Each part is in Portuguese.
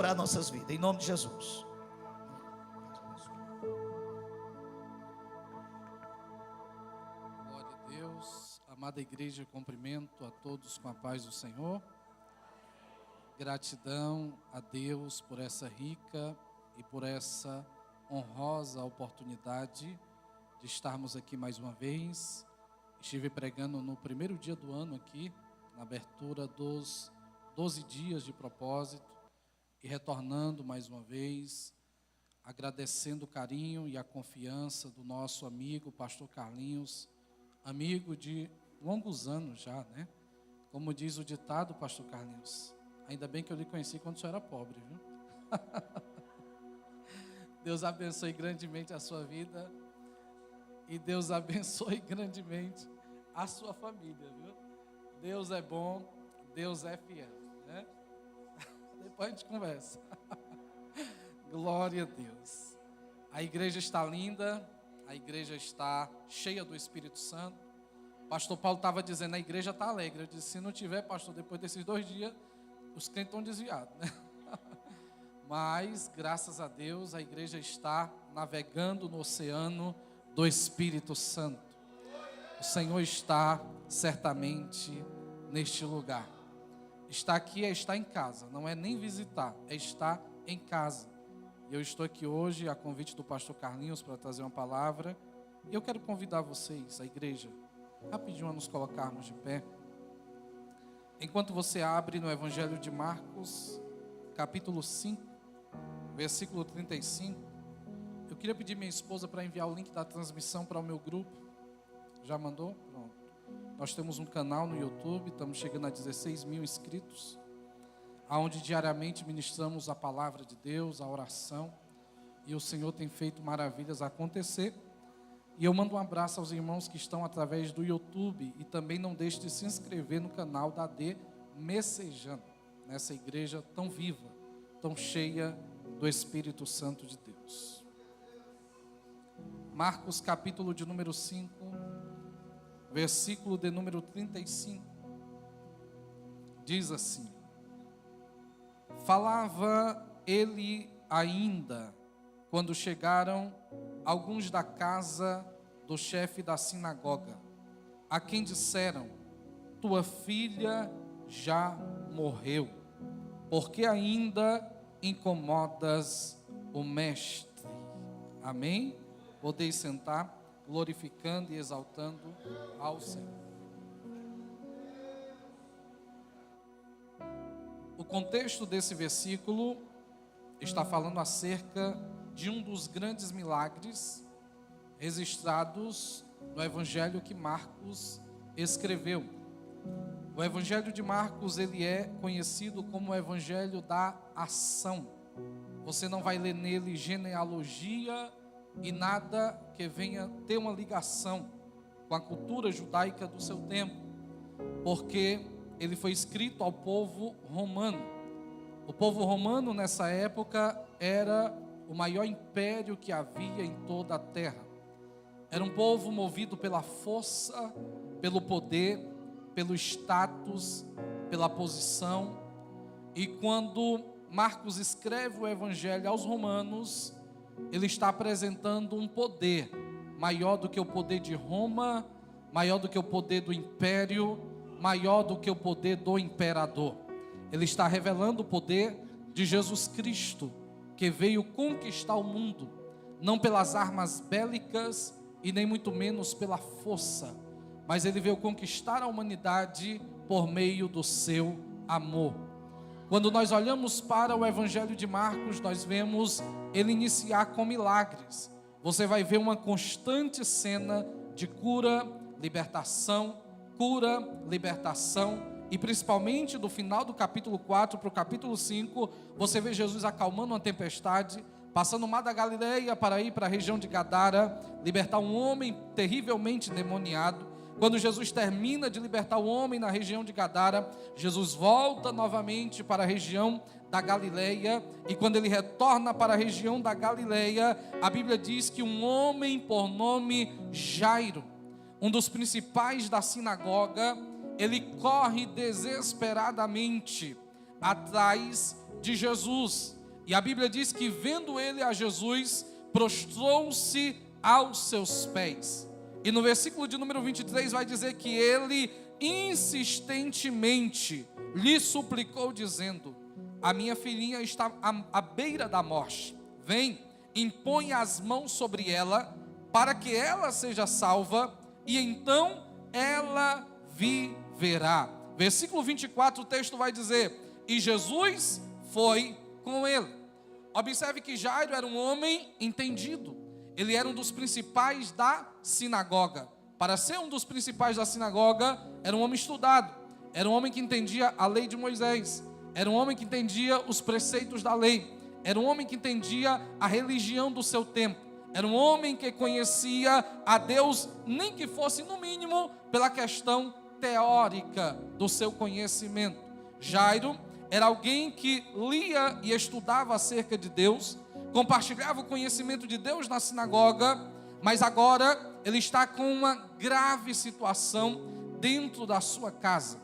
para nossas vidas, em nome de Jesus. Glória a Deus, amada igreja, cumprimento a todos com a paz do Senhor. Gratidão a Deus por essa rica e por essa honrosa oportunidade de estarmos aqui mais uma vez. Estive pregando no primeiro dia do ano aqui, na abertura dos 12 dias de propósito, e retornando mais uma vez, agradecendo o carinho e a confiança do nosso amigo, pastor Carlinhos, amigo de longos anos já, né? Como diz o ditado, pastor Carlinhos, ainda bem que eu lhe conheci quando o senhor era pobre, viu? Deus abençoe grandemente a sua vida e Deus abençoe grandemente a sua família, viu? Deus é bom, Deus é fiel, né? Depois a gente conversa. Glória a Deus. A igreja está linda, a igreja está cheia do Espírito Santo. Pastor Paulo estava dizendo, a igreja está alegre. Eu disse, se não tiver, pastor, depois desses 2 dias, os crentes estão desviados, né? Mas, graças a Deus, a igreja está navegando no oceano do Espírito Santo. O Senhor está certamente neste lugar. Estar aqui é estar em casa, não é nem visitar, é estar em casa. Eu estou aqui hoje a convite do pastor Carlinhos para trazer uma palavra. E eu quero convidar vocês, a igreja, rapidinho a nos colocarmos de pé. Enquanto você abre no Evangelho de Marcos, capítulo 5, versículo 35, eu queria pedir minha esposa para enviar o link da transmissão para o meu grupo. Já mandou? Pronto. Nós temos um canal no YouTube, estamos chegando a 16 mil inscritos, onde diariamente ministramos a palavra de Deus, a oração, e o Senhor tem feito maravilhas acontecer. E eu mando um abraço aos irmãos que estão através do YouTube, e também não deixe de se inscrever no canal da AD Messejana, nessa igreja tão viva, tão cheia do Espírito Santo de Deus. Marcos capítulo de número 5, versículo de número 35, diz assim: falava ele ainda, quando chegaram alguns da casa do chefe da sinagoga, a quem disseram, tua filha já morreu, porque ainda incomodas o mestre. Amém? Podeis sentar, glorificando e exaltando ao Senhor. O contexto desse versículo está falando acerca de um dos grandes milagres registrados no Evangelho que Marcos escreveu. O Evangelho de Marcos, ele é conhecido como o Evangelho da ação. Você não vai ler nele genealogia e nada que venha ter uma ligação com a cultura judaica do seu tempo, porque ele foi escrito ao povo romano. O povo romano nessa época era o maior império que havia em toda a terra. Era um povo movido pela força, pelo poder, pelo status, pela posição. E quando Marcos escreve o evangelho aos romanos, ele está apresentando um poder maior do que o poder de Roma, maior do que o poder do império, maior do que o poder do imperador. Ele está revelando o poder de Jesus Cristo, que veio conquistar o mundo, não pelas armas bélicas e nem muito menos pela força, mas ele veio conquistar a humanidade por meio do seu amor. Quando nós olhamos para o Evangelho de Marcos, nós vemos ele iniciar com milagres. Você vai ver uma constante cena de cura, libertação, e principalmente do final do capítulo 4 para o capítulo 5, você vê Jesus acalmando uma tempestade, passando o mar da Galileia para ir para a região de Gadara, libertar um homem terrivelmente endemoniado. Quando Jesus termina de libertar o homem na região de Gadara, Jesus volta novamente para a região da Galileia, e quando ele retorna para a região da Galileia, a Bíblia diz que um homem por nome Jairo, um dos principais da sinagoga, ele corre desesperadamente atrás de Jesus. E a Bíblia diz que, vendo ele a Jesus, prostrou-se aos seus pés. E no versículo de número 23 vai dizer que ele insistentemente lhe suplicou, dizendo: a minha filhinha está à beira da morte. Vem, impõe as mãos sobre ela, para que ela seja salva, e então ela viverá. Versículo 24, o texto vai dizer: e Jesus foi com ele. Observe que Jairo era um homem entendido. Ele era um dos principais da sinagoga. Para ser um dos principais da sinagoga, era um homem estudado. Era um homem que entendia a lei de Moisés. Era um homem que entendia os preceitos da lei. Era um homem que entendia a religião do seu tempo. Era um homem que conhecia a Deus, nem que fosse no mínimo pela questão teórica do seu conhecimento. Jairo era alguém que lia e estudava acerca de Deus, compartilhava o conhecimento de Deus na sinagoga, mas agora ele está com uma grave situação dentro da sua casa.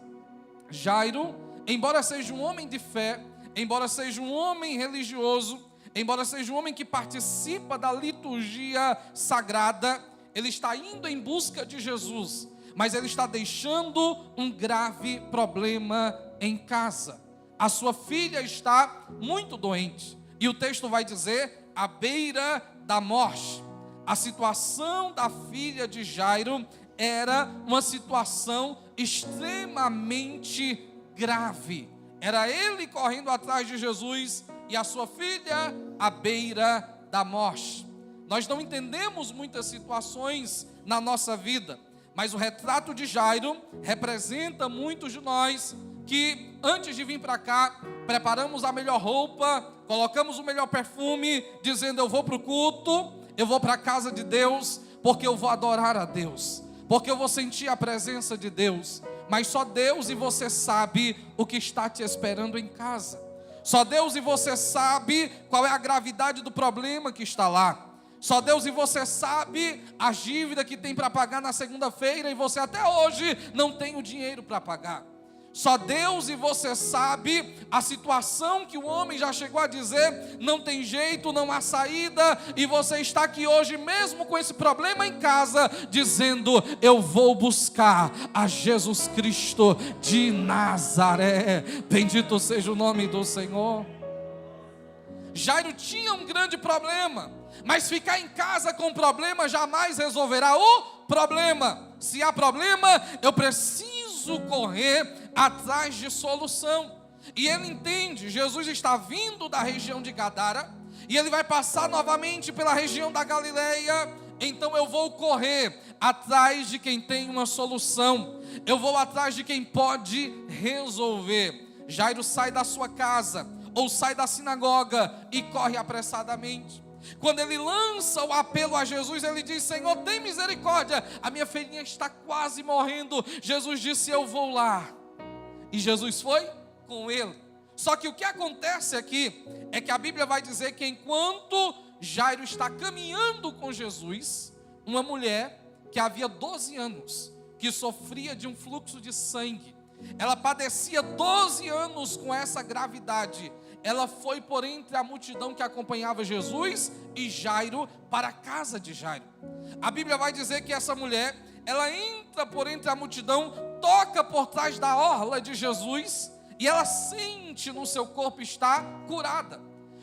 Jairo, embora seja um homem de fé, embora seja um homem religioso, embora seja um homem que participa da liturgia sagrada, ele está indo em busca de Jesus, mas ele está deixando um grave problema em casa. A sua filha está muito doente, e o texto vai dizer, à beira da morte. A situação da filha de Jairo era uma situação extremamente grave. Era ele correndo atrás de Jesus e a sua filha à beira da morte. Nós não entendemos muitas situações na nossa vida, mas o retrato de Jairo representa muitos de nós que antes de vir para cá, preparamos a melhor roupa, colocamos o melhor perfume, dizendo: eu vou para o culto, eu vou para a casa de Deus, porque eu vou adorar a Deus, porque eu vou sentir a presença de Deus. Mas só Deus e você sabe o que está te esperando em casa. Só Deus e você sabe qual é a gravidade do problema que está lá. Só Deus e você sabe a dívida que tem para pagar na segunda-feira e você até hoje não tem o dinheiro para pagar. Só Deus e você sabe a situação que o homem já chegou a dizer: não tem jeito, não há saída, e você está aqui hoje mesmo com esse problema em casa, dizendo: eu vou buscar a Jesus Cristo de Nazaré. Bendito seja o nome do Senhor. Jairo tinha um grande problema, mas ficar em casa com problema jamais resolverá o problema. Se há problema, eu preciso correr atrás de solução. E ele entende, Jesus está vindo da região de Gadara, e ele vai passar novamente pela região da Galileia. Então eu vou correr atrás de quem tem uma solução, eu vou atrás de quem pode resolver. Jairo sai da sua casa, ou sai da sinagoga, e corre apressadamente. Quando ele lança o apelo a Jesus, ele diz: Senhor, tem misericórdia, a minha filhinha está quase morrendo. Jesus disse: eu vou lá. E Jesus foi com ele. Só que o que acontece aqui é que a Bíblia vai dizer que enquanto Jairo está caminhando com Jesus, uma mulher que havia 12 anos, que sofria de um fluxo de sangue, ela padecia 12 anos com essa gravidade. Ela foi por entre a multidão que acompanhava Jesus e Jairo para a casa de Jairo. A Bíblia vai dizer que essa mulher, ela entra por entre a multidão, toca por trás da orla de Jesus e ela sente no seu corpo estar curada.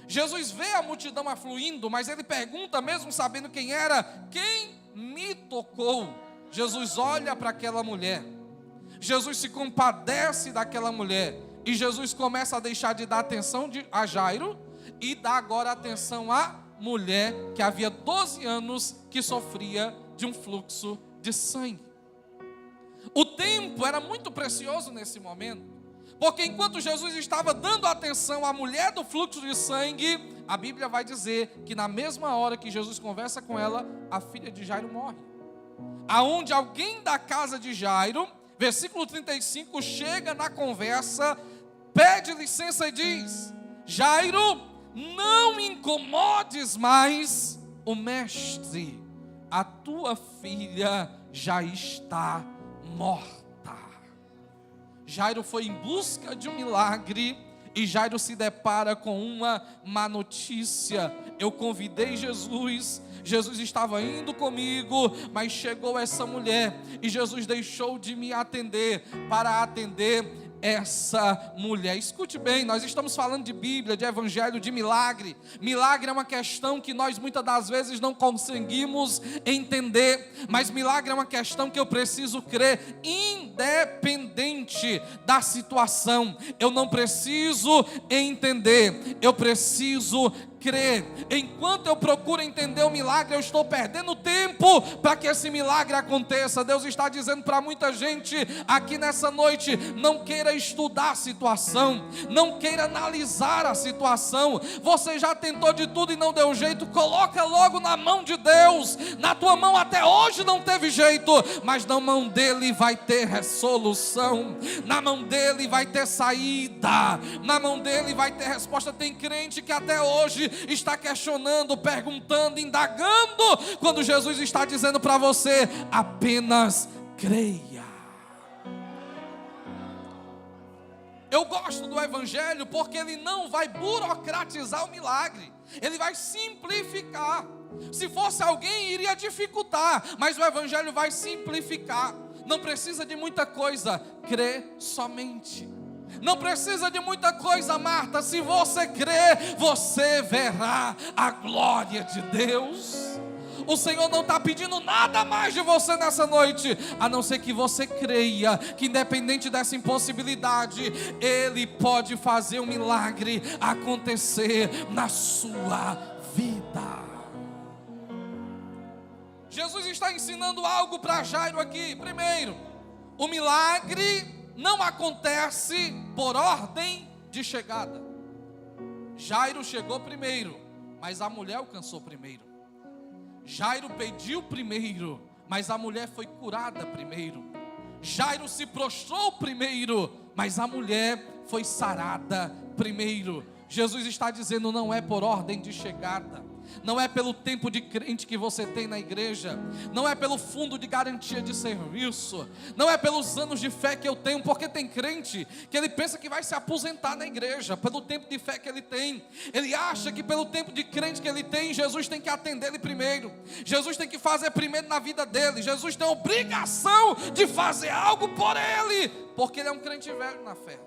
Jesus vê a multidão afluindo, mas ele pergunta, mesmo sabendo quem era: quem me tocou? Jesus olha para aquela mulher, Jesus se compadece daquela mulher, e Jesus começa a deixar de dar atenção a Jairo e dá agora atenção à mulher que havia 12 anos que sofria de um fluxo de sangue. O tempo era muito precioso nesse momento, porque enquanto Jesus estava dando atenção à mulher do fluxo de sangue, a Bíblia vai dizer que na mesma hora que Jesus conversa com ela, a filha de Jairo morre. Aonde alguém da casa de Jairo, versículo 35, chega na conversa, pede licença e diz: Jairo, não incomodes mais o mestre, a tua filha já está morta. Jairo foi em busca de um milagre, E Jairo se depara com uma má notícia. Eu convidei Jesus, Jesus estava indo comigo, mas chegou essa mulher e Jesus deixou de me atender para atender essa mulher. Escute bem, nós estamos falando de Bíblia, de Evangelho, de milagre. Milagre é uma questão que nós muitas das vezes não conseguimos entender, mas milagre é uma questão que eu preciso crer, independente da situação. Eu não preciso entender, eu preciso crer. Enquanto eu procuro entender o milagre, eu estou perdendo tempo para que esse milagre aconteça. Deus está dizendo para muita gente aqui nessa noite: não queira estudar a situação, não queira analisar a situação. Você já tentou de tudo e não deu jeito, coloca logo na mão de Deus. Na tua mão até hoje não teve jeito, mas na mão dele vai ter resolução, na mão dele vai ter saída, na mão dele vai ter resposta. Tem crente que até hoje está questionando, perguntando, indagando, quando Jesus está dizendo para você: apenas creia. Eu gosto do Evangelho porque ele não vai burocratizar o milagre, ele vai simplificar. Se fosse alguém, iria dificultar, mas o Evangelho vai simplificar. Não precisa de muita coisa, crê somente. Não precisa de muita coisa, Marta. Se você crer, você verá a glória de Deus. O Senhor não está pedindo nada mais de você nessa noite, a não ser que você creia que, independente dessa impossibilidade, Ele pode fazer um milagre acontecer na sua vida. Jesus está ensinando algo para Jairo aqui. Primeiro, o milagre não acontece por ordem de chegada. Jairo chegou primeiro, mas a mulher alcançou primeiro. Jairo pediu primeiro, mas a mulher foi curada primeiro. Jairo se prostrou primeiro, mas a mulher foi sarada primeiro. Jesus está dizendo: não é por ordem de chegada, não é pelo tempo de crente que você tem na igreja, não é pelo fundo de garantia de serviço, não é pelos anos de fé que eu tenho, porque tem crente que ele pensa que vai se aposentar na igreja, pelo tempo de fé que ele tem. Ele acha que pelo tempo de crente que ele tem, Jesus tem que atender ele primeiro, Jesus tem que fazer primeiro na vida dele, Jesus tem a obrigação de fazer algo por ele, porque ele é um crente velho na fé.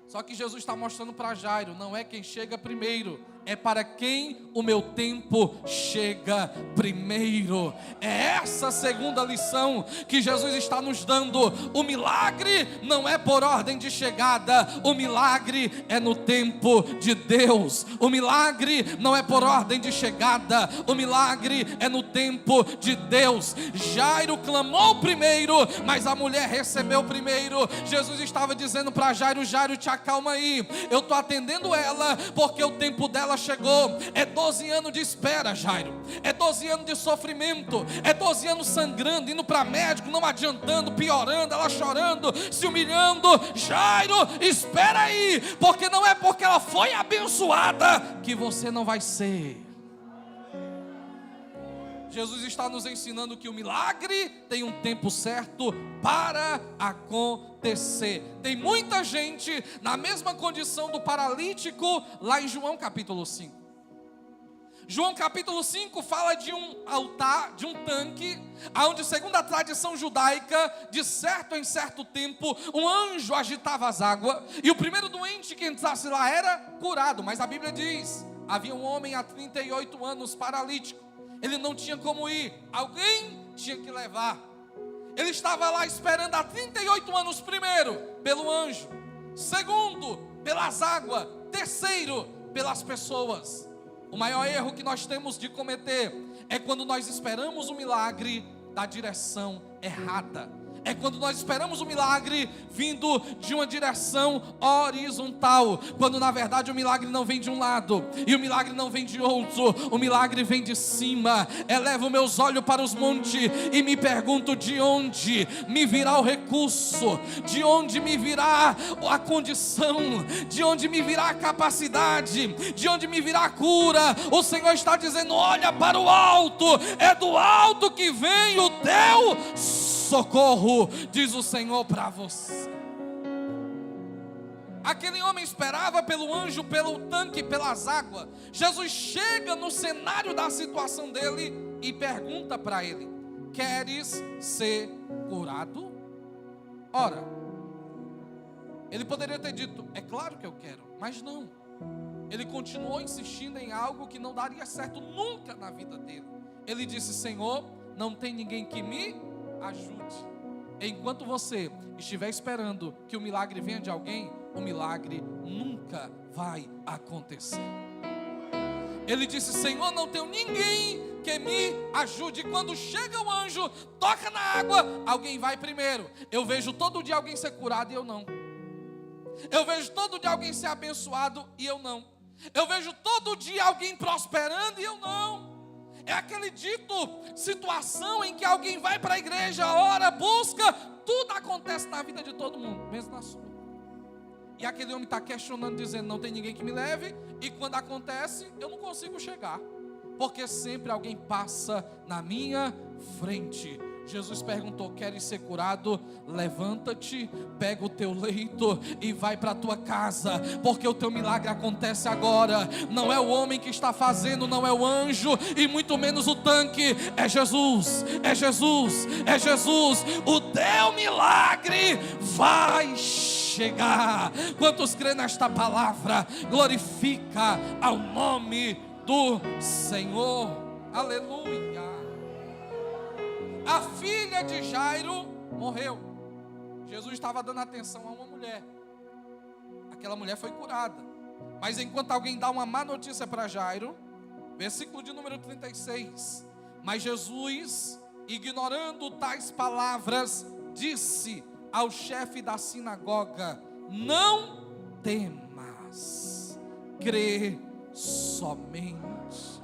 Só que Jesus está mostrando para Jairo: não é quem chega primeiro, é para quem o meu tempo chega primeiro. É essa a segunda lição que Jesus está nos dando. O milagre não é por ordem de chegada, o milagre é no tempo de Deus. O milagre não é por ordem de chegada, o milagre é no tempo de Deus. Jairo clamou primeiro, mas a mulher recebeu primeiro. Jesus estava dizendo para Jairo: Jairo, te acalma aí, eu estou atendendo ela, porque o tempo dela chegou. É 12 anos de espera, Jairo, é 12 anos de sofrimento, é 12 anos sangrando, indo para médico, não adiantando, piorando, ela chorando, se humilhando. Jairo, espera aí, porque não é porque ela foi abençoada que você não vai ser. Jesus está nos ensinando que o milagre tem um tempo certo para acontecer. Tem muita gente na mesma condição do paralítico lá em João capítulo 5. João capítulo 5 fala de um altar, de um tanque, onde, segundo a tradição judaica, de certo em certo tempo, um anjo agitava as águas, e o primeiro doente que entrasse lá era curado. Mas a Bíblia diz: havia um homem há 38 anos paralítico, ele não tinha como ir, alguém tinha que levar. Ele estava lá esperando há 38 anos, primeiro, pelo anjo, segundo, pelas águas, terceiro, pelas pessoas. O maior erro que nós temos de cometer é quando nós esperamos o milagre da direção errada. É quando nós esperamos o milagre vindo de uma direção horizontal, quando na verdade o milagre não vem de um lado e o milagre não vem de outro, o milagre vem de cima. Elevo meus olhos para os montes e me pergunto: de onde me virá o recurso? De onde me virá a condição? De onde me virá a capacidade? De onde me virá a cura? O Senhor está dizendo: olha para o alto, é do alto que vem o teu socorro, diz o Senhor para você. Aquele homem esperava pelo anjo, pelo tanque, pelas águas. Jesus chega no cenário da situação dele e pergunta para ele: queres ser curado? Ora, ele poderia ter dito: é claro que eu quero, mas não. Ele continuou insistindo em algo que não daria certo nunca na vida dele. Ele disse: Senhor, não tem ninguém que me ajude. Enquanto você estiver esperando que o milagre venha de alguém, o milagre nunca vai acontecer. Ele disse: Senhor, não tenho ninguém que me ajude. Quando chega o anjo, toca na água, alguém vai primeiro. Eu vejo todo dia alguém ser curado e eu não. Eu vejo todo dia alguém ser abençoado e eu não. Eu vejo todo dia alguém prosperando e eu não. É aquele dito, situação em que alguém vai para a igreja, ora, busca, tudo acontece na vida de todo mundo, mesmo na sua. E aquele homem está questionando, dizendo: não tem ninguém que me leve, e quando acontece, eu não consigo chegar, porque sempre alguém passa na minha frente. Jesus perguntou: queres ser curado? Levanta-te, pega o teu leito e vai para a tua casa, porque o teu milagre acontece agora. Não é o homem que está fazendo, não é o anjo, e muito menos o tanque. É Jesus, é Jesus, é Jesus. O teu milagre vai chegar. Quantos crêem nesta palavra? Glorifica ao nome do Senhor. Aleluia. A filha de Jairo morreu. Jesus estava dando atenção a uma mulher. Aquela mulher foi curada. Mas enquanto alguém dá uma má notícia para Jairo, versículo de número 36. Mas Jesus, ignorando tais palavras, disse ao chefe da sinagoga: não temas, crê somente.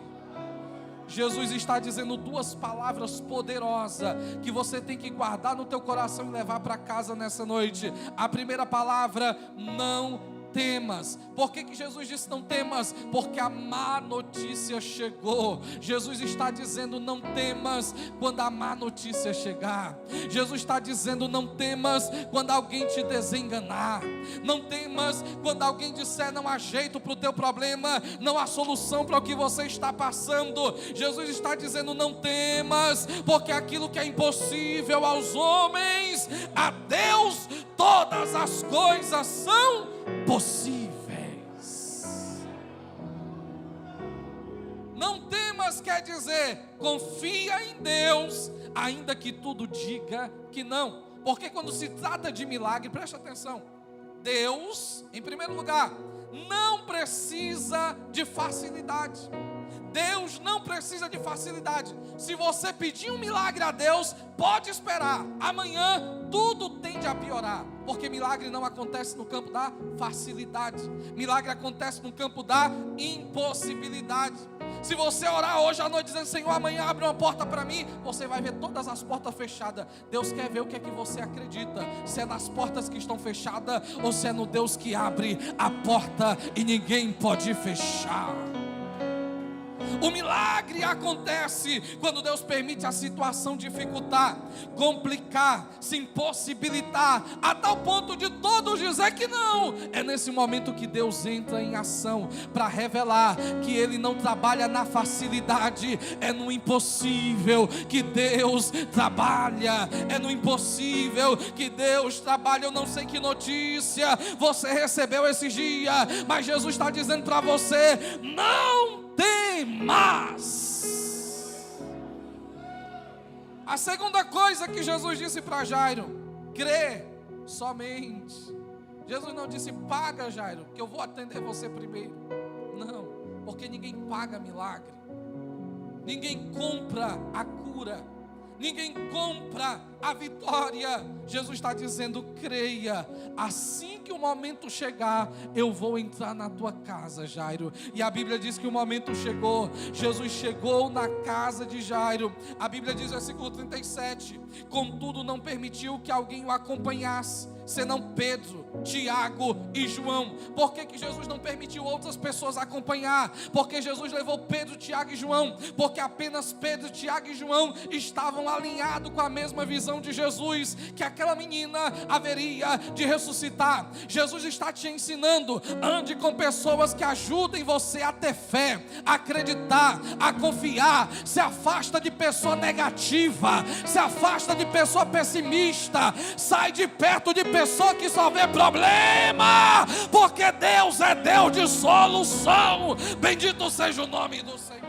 Jesus está dizendo duas palavras poderosas que você tem que guardar no teu coração e levar para casa nessa noite. A primeira palavra: não temas. Por que Jesus disse não temas? Porque a má notícia chegou. Jesus está dizendo: não temas quando a má notícia chegar. Jesus está dizendo: não temas quando alguém te desenganar. Não temas quando alguém disser: não há jeito para o teu problema, não há solução para o que você está passando. Jesus está dizendo: não temas, porque aquilo que é impossível aos homens, a Deus todas as coisas são possíveis. Não temas quer dizer: confia em Deus, ainda que tudo diga que não. Porque quando se trata de milagre, preste atenção, Deus, em primeiro lugar, não precisa de facilidade. Deus não precisa de facilidade. Se você pedir um milagre a Deus, pode esperar. Amanhã tudo tende a piorar. Porque milagre não acontece no campo da facilidade. Milagre acontece no campo da impossibilidade. Se você orar hoje à noite dizendo: Senhor, amanhã abre uma porta para mim, você vai ver todas as portas fechadas. Deus quer ver o que é que você acredita. Se é nas portas que estão fechadas, ou se é no Deus que abre a porta e ninguém pode fechar. O milagre acontece quando Deus permite a situação dificultar, complicar, se impossibilitar, a tal ponto de todos dizer que não. É nesse momento que Deus entra em ação para revelar que Ele não trabalha na facilidade. É no impossível que Deus trabalha. É no impossível que Deus trabalha. Eu não sei que notícia você recebeu esses dias, mas Jesus está dizendo para você: não temas. A segunda coisa que Jesus disse para Jairo: crê somente. Jesus não disse: paga, Jairo, que eu vou atender você primeiro. Não, porque ninguém paga milagre, ninguém compra a cura, ninguém compra a vitória. Jesus está dizendo: creia, assim que o momento chegar, eu vou entrar na tua casa, Jairo. E a Bíblia diz que o momento chegou. Jesus chegou na casa de Jairo. A Bíblia diz, versículo 37, contudo não permitiu que alguém o acompanhasse, senão Pedro, Tiago e João? Por que Jesus não permitiu outras pessoas acompanhar? Porque Jesus levou Pedro, Tiago e João? Porque apenas Pedro, Tiago e João estavam alinhados com a mesma visão de Jesus, que aquela menina haveria de ressuscitar. Jesus está te ensinando: ande com pessoas que ajudem você a ter fé, a acreditar, a confiar. Se afasta de pessoa negativa, se afasta de pessoa pessimista, sai de perto de pessoa que só vê problema, porque Deus é Deus de solução. Bendito seja o nome do Senhor.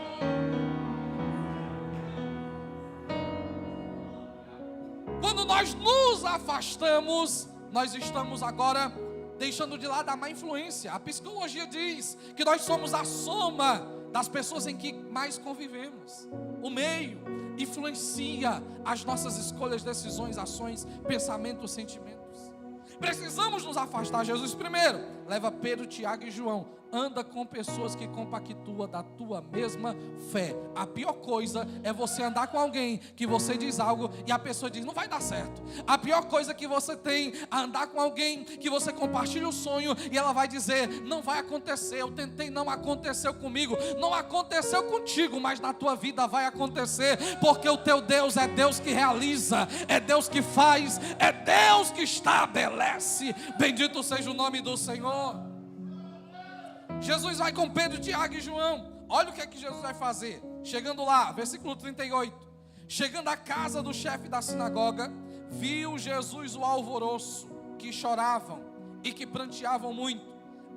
Quando nós nos afastamos, nós estamos agora deixando de lado a má influência. A psicologia diz que nós somos a soma das pessoas em que mais convivemos. O meio influencia as nossas escolhas, decisões, ações, pensamentos, sentimentos. Precisamos nos afastar. Jesus primeiro leva Pedro, Tiago e João. Anda com pessoas que compactuam da tua mesma fé. A pior coisa é você andar com alguém que você diz algo e a pessoa diz: não vai dar certo. A pior coisa que você tem é andar com alguém que você compartilha o sonho e ela vai dizer: não vai acontecer, eu tentei, não aconteceu comigo. Não aconteceu contigo, mas na tua vida vai acontecer, porque o teu Deus é Deus que realiza, é Deus que faz, é Deus que estabelece. Bendito seja o nome do Senhor. Jesus vai com Pedro, Tiago e João. Olha o que é que Jesus vai fazer. Chegando lá, versículo 38. Chegando à casa do chefe da sinagoga, viu Jesus o alvoroço, que choravam e que pranteavam muito.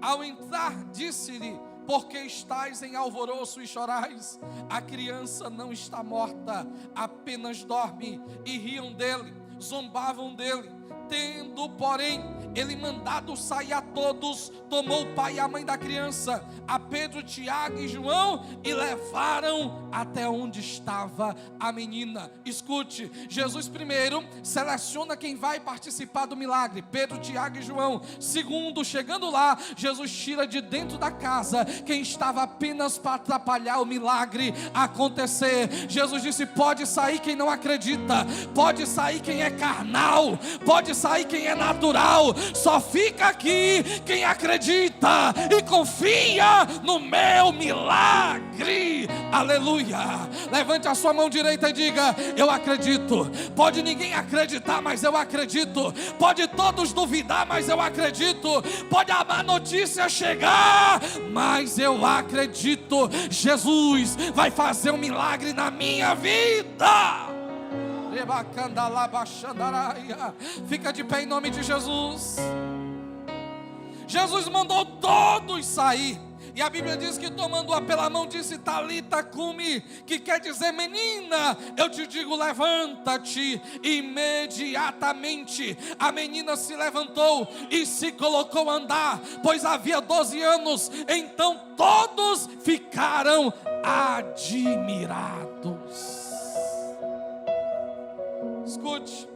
Ao entrar, disse-lhe: por que estáis em alvoroço e chorais? A criança não está morta, apenas dorme. E riam dele, zombavam dele. Tendo, porém, ele mandado sair a todos, tomou o pai e a mãe da criança, a Pedro, Tiago e João, e levaram até onde estava a menina. Escute, Jesus primeiro seleciona quem vai participar do milagre, Pedro, Tiago e João. Segundo, chegando lá, Jesus tira de dentro da casa quem estava apenas para atrapalhar o milagre acontecer. Jesus disse: pode sair quem não acredita, pode sair quem é carnal, pode sair quem é natural, só fica aqui quem acredita e confia no meu milagre. Aleluia. Levante a sua mão direita e diga: eu acredito. Pode ninguém acreditar, mas eu acredito. Pode todos duvidar, mas eu acredito. Pode a má notícia chegar, mas eu acredito. Jesus vai fazer um milagre na minha vida. Fica de pé em nome de Jesus. Jesus mandou todos sair. E a Bíblia diz que, tomando-a pela mão, disse: Talita cumi, que quer dizer: menina, eu te digo, levanta-te. Imediatamente a menina se levantou e se colocou a andar, pois havia 12 anos. Então todos ficaram admirados. Escute,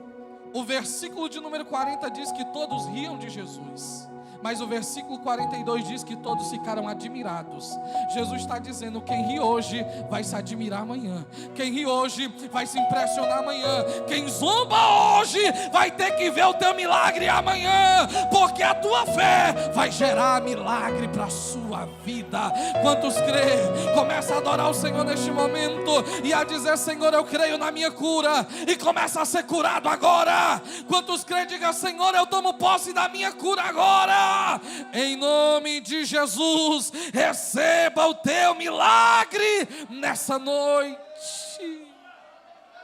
o versículo de número 40 diz que todos riam de Jesus, mas o versículo 42 diz que todos ficaram admirados. Jesus está dizendo: quem ri hoje vai se admirar amanhã. Quem ri hoje vai se impressionar amanhã. Quem zomba hoje vai ter que ver o teu milagre amanhã, porque a tua fé vai gerar milagre para a sua vida. Quantos crê? Começa a adorar o Senhor neste momento e a dizer: Senhor, eu creio na minha cura, e começa a ser curado agora. Quantos crê? Diga: Senhor, eu tomo posse da minha cura agora. Em nome de Jesus, receba o teu milagre nessa noite.